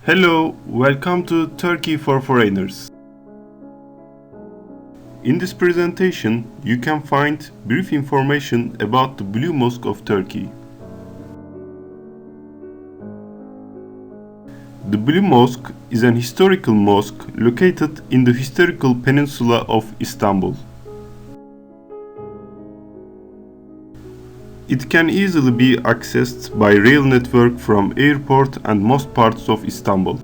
Hello, welcome to Turkey for Foreigners. In this presentation, you can find brief information about the Blue Mosque of Turkey. The Blue Mosque is an historical mosque located in the historical peninsula of Istanbul. It can easily be accessed by rail network from airport and most parts of Istanbul.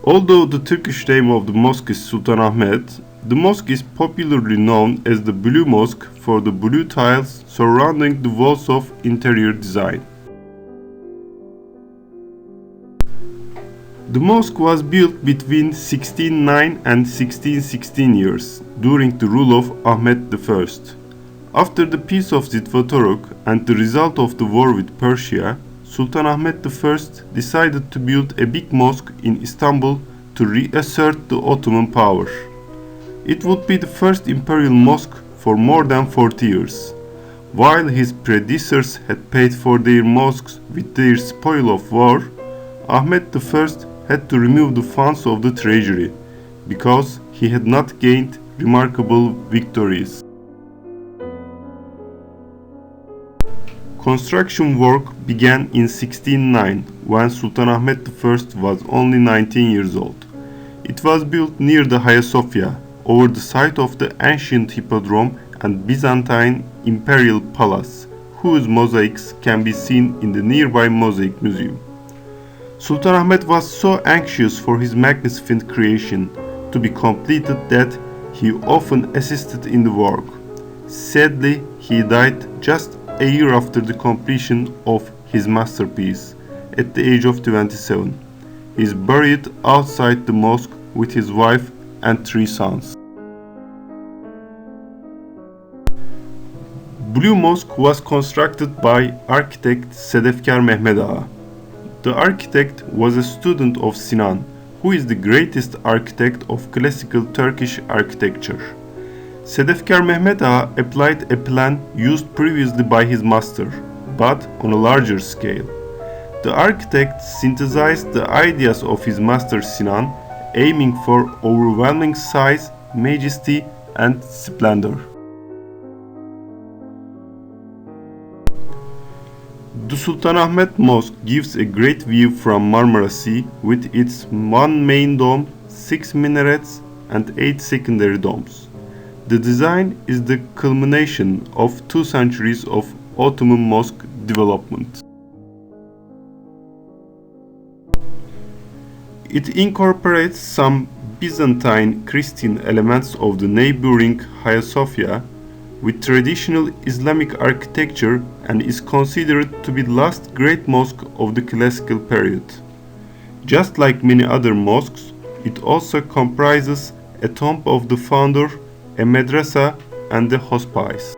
Although the Turkish name of the mosque is Sultanahmet, the mosque is popularly known as the Blue Mosque for the blue tiles surrounding the walls of interior design. The mosque was built between 1609 and 1616 years, during the rule of Ahmed I. After the peace of Zivotvoruk and the result of the war with Persia, Sultanahmet I decided to build a big mosque in Istanbul to reassert the Ottoman power. It would be the first imperial mosque for more than 40 years. While his predecessors had paid for their mosques with their spoil of war, Ahmed I had to remove the funds of the treasury because he had not gained remarkable victories. Construction work began in 1609 when Sultanahmet I was only 19 years old. It was built near the Hagia Sophia, over the site of the ancient hippodrome and Byzantine imperial palace, whose mosaics can be seen in the nearby Mosaic Museum. Sultanahmet was so anxious for his magnificent creation to be completed that he often assisted in the work. Sadly, he died just a year after the completion of his masterpiece, at the age of 27. He is buried outside the mosque with his wife and 3 sons. Blue Mosque was constructed by architect SEDEFKAR MEHMED. The architect was a student of Sinan, who is the greatest architect of classical Turkish architecture. SEDEFKAR MEHMED applied a plan used previously by his master, but on a larger scale. The architect synthesized the ideas of his master Sinan, aiming for overwhelming size, majesty, and splendor. The Sultanahmet Mosque gives a great view from Marmara Sea with its 1 main dome, 6 minarets, and 8 secondary domes. The design is the culmination of 2 centuries of Ottoman mosque development. It incorporates some Byzantine Christian elements of the neighboring Hagia Sophia with traditional Islamic architecture and is considered to be the last great mosque of the classical period. Just like many other mosques, it also comprises a tomb of the founder, a madrasa, and a hospice.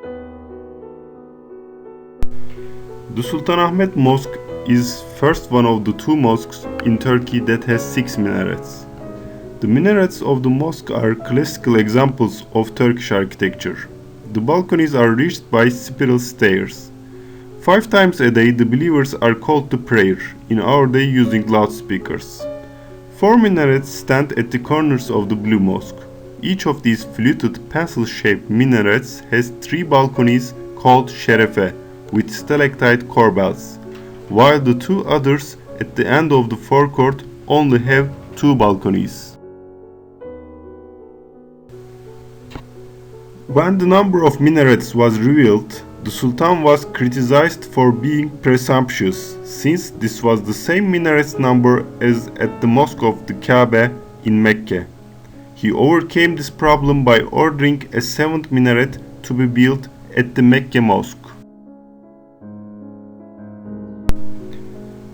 The Sultanahmet Mosque is first one of the 2 mosques in Turkey that has 6 minarets. The minarets of the mosque are classical examples of Turkish architecture. The balconies are reached by spiral stairs. 5 times a day the believers are called to prayer, in our day using loudspeakers. 4 minarets stand at the corners of the Blue Mosque. Each of these fluted pencil-shaped minarets has 3 balconies called sherefe, with stalactite corbels, while the 2 others at the end of the forecourt only have 2 balconies. When the number of minarets was revealed, the Sultan was criticized for being presumptuous, since this was the same minarets number as at the Mosque of the Kaaba in Mecca. He overcame this problem by ordering a 7th minaret to be built at the Mecca Mosque.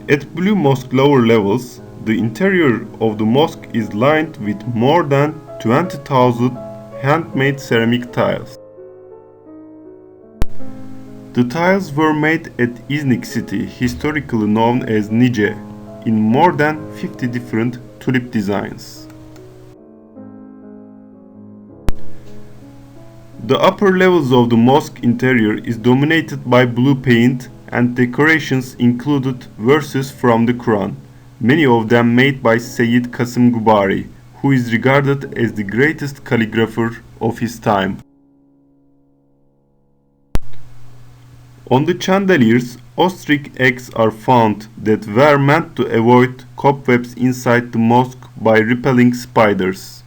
At Blue Mosque lower levels, the interior of the mosque is lined with more than 20,000 handmade ceramic tiles. The tiles were made at Iznik city, historically known as Nice, in more than 50 different tulip designs. The upper levels of the mosque interior is dominated by blue paint and decorations included verses from the Quran, many of them made by Sayyid Qasim Gubari, who is regarded as the greatest calligrapher of his time. On the chandeliers, ostrich eggs are found that were meant to avoid cobwebs inside the mosque by repelling spiders.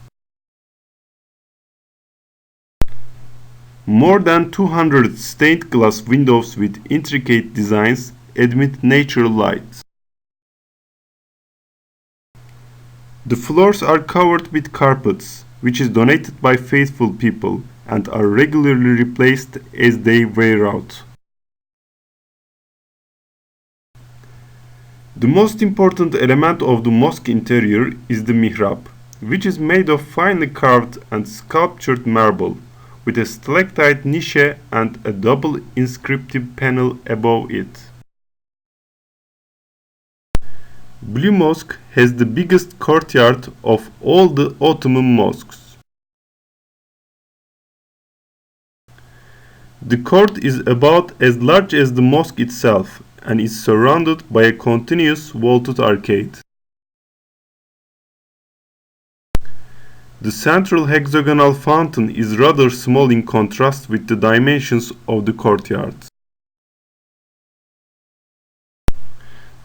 More than 200 stained glass windows with intricate designs admit natural light. The floors are covered with carpets, which is donated by faithful people and are regularly replaced as they wear out. The most important element of the mosque interior is the mihrab, which is made of finely carved and sculptured marble, with a stalactite niche and a double inscriptive panel above it. Blue Mosque has the biggest courtyard of all the Ottoman mosques. The court is about as large as the mosque itself and is surrounded by a continuous vaulted arcade. The central hexagonal fountain is rather small in contrast with the dimensions of the courtyard.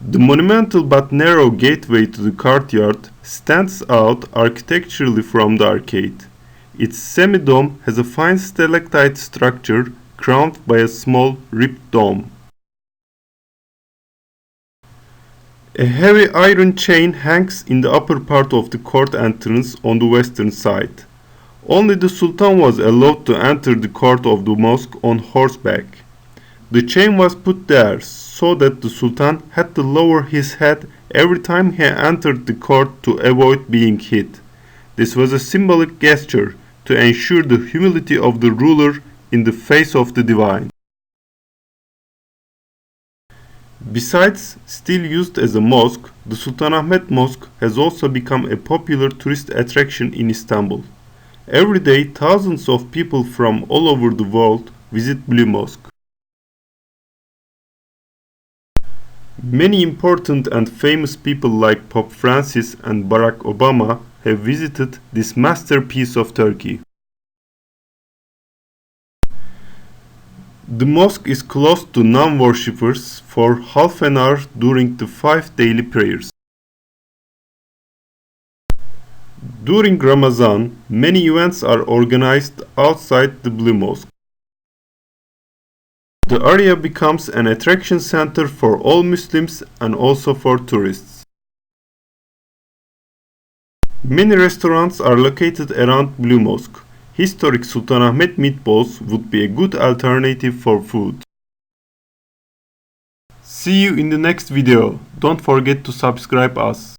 The monumental but narrow gateway to the courtyard stands out architecturally from the arcade. Its semi-dome has a fine stalactite structure crowned by a small ribbed dome. A heavy iron chain hangs in the upper part of the court entrance on the western side. Only the Sultan was allowed to enter the court of the mosque on horseback. The chain was put there so that the Sultan had to lower his head every time he entered the court to avoid being hit. This was a symbolic gesture to ensure the humility of the ruler in the face of the divine. Besides still used as a mosque, the Sultanahmet Mosque has also become a popular tourist attraction in Istanbul. Every day, thousands of people from all over the world visit Blue Mosque. Many important and famous people like Pope Francis and Barack Obama have visited this masterpiece of Turkey. The mosque is closed to non-worshippers for half an hour during the 5 daily prayers. During Ramadan, many events are organized outside the Blue Mosque. The area becomes an attraction center for all Muslims and also for tourists. Many restaurants are located around Blue Mosque. Historic Sultanahmet meatballs would be a good alternative for food. See you in the next video. Don't forget to subscribe us.